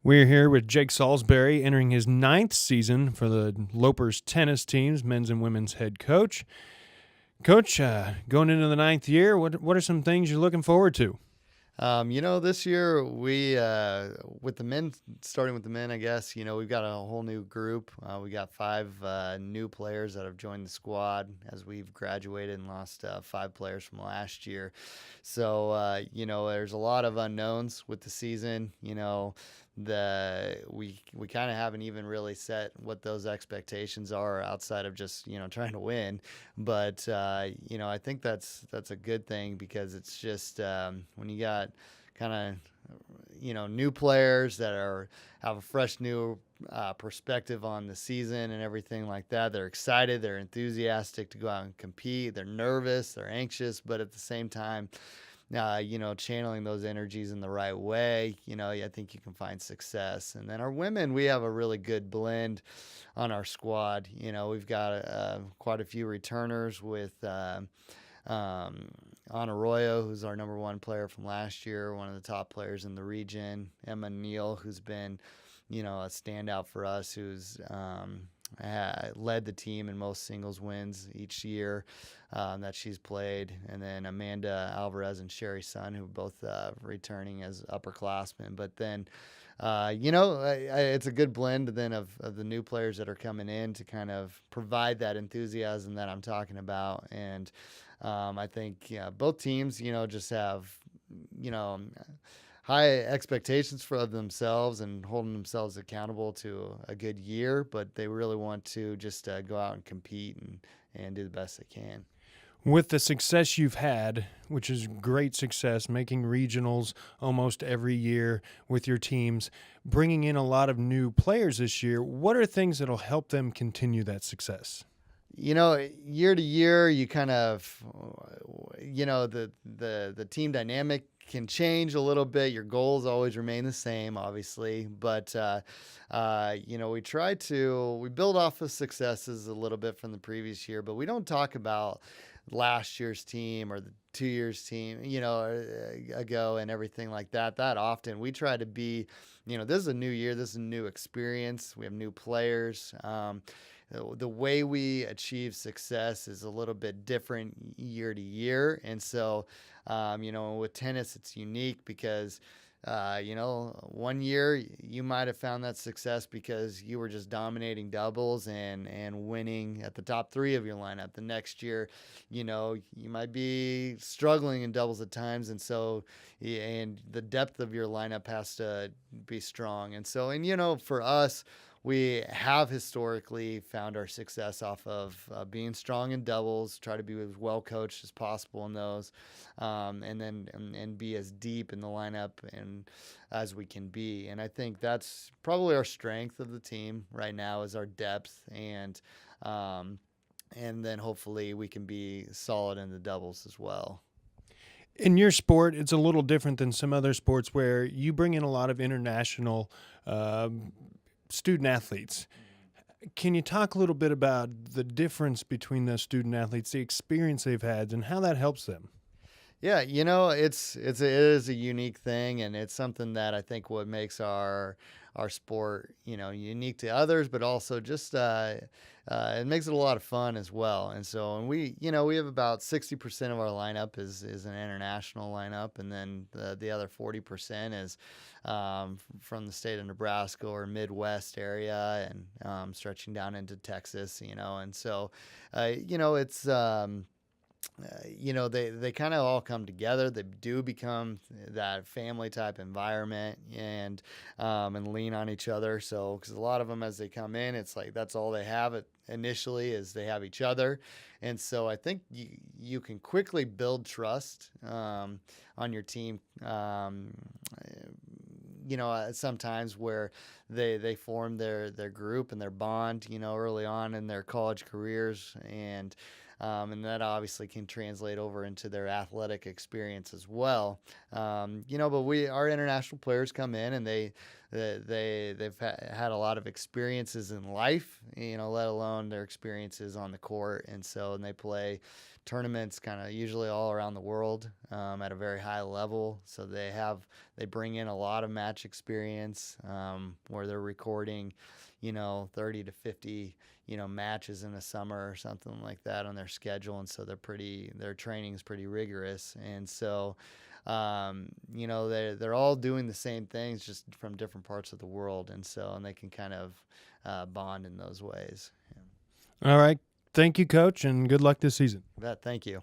We're here with Jake Saulsbury entering his ninth season for the Lopers tennis teams, men's and women's head coach. Coach, going into the ninth year, what are some things you're looking forward to? This year we, with the men, starting with the men, I guess, we've got a whole new group. We got five new players that have joined the squad as we've graduated and lost five players from last year. So, there's a lot of unknowns with the season. We kind of haven't even really set what those expectations are outside of just, trying to win. But, I think that's a good thing because it's just when you got kind of new players that have a fresh new perspective on the season and everything like that. They're excited, they're enthusiastic to go out and compete. They're nervous, they're anxious, but at the same time, channeling those energies in the right way, I think you can find success. And then our women, we have a really good blend on our squad. We've got quite a few returners with Arroyo, who's our number one player from last year, one of the top players in the region. Emma Neal, who's been, a standout for us, who's led the team in most singles wins each year that she's played. And then Amanda Alvarez and Sherry Sun, who are both returning as upperclassmen. But then, it's a good blend then of the new players that are coming in to kind of provide that enthusiasm that I'm talking about. And I think both teams, just have, high expectations for themselves and holding themselves accountable to a good year, but they really want to just go out and compete and do the best they can. With the success you've had, which is great success, making regionals almost every year with your teams, bringing in a lot of new players this year, what are things that'll help them continue that success? Year to year, you kind of, the team dynamic can change a little bit. Your goals always remain the same, obviously, but we build off of successes a little bit from the previous year, but we don't talk about last year's team or the 2 years team, ago and everything like that often. We try to be, this is a new year, this is a new experience. We have new players. The way we achieve success is a little bit different year to year. And so, with tennis, it's unique because, 1 year you might have found that success because you were just dominating doubles and winning at the top three of your lineup. The next year, you might be struggling in doubles at times. And so, and the depth of your lineup has to be strong. And so, for us, we have historically found our success off of being strong in doubles, try to be as well coached as possible in those, and be as deep in the lineup and as we can be. And I think that's probably our strength of the team right now is our depth, and then hopefully we can be solid in the doubles as well. In your sport, it's a little different than some other sports where you bring in a lot of international student athletes. Can you talk a little bit about the difference between those student athletes, the experience they've had, and how that helps them? Yeah, it is a unique thing, and it's something that I think what makes our sport, unique to others, but also just it makes it a lot of fun as well. And so, and we have about 60% of our lineup is an international lineup, and then the other 40% is from the state of Nebraska or Midwest area, and stretching down into Texas, and so, it's. They kind of all come together. They do become that family type environment, and lean on each other. So, because a lot of them, as they come in, it's like that's all they have initially is they have each other. And so I think you can quickly build trust on your team. Sometimes where they form their group and their bond, early on in their college careers, and that obviously can translate over into their athletic experience as well. But our international players come in and they've had a lot of experiences in life, let alone their experiences on the court. And they play tournaments kind of usually all around the world at a very high level. So they bring in a lot of match experience where they're recording 30 to 50 matches in a summer or something like that on their schedule. And so their training is pretty rigorous. And so they're all doing the same things, just from different parts of the world. And they can kind of bond in those ways. All right. Thank you, Coach, and good luck this season. Thank you.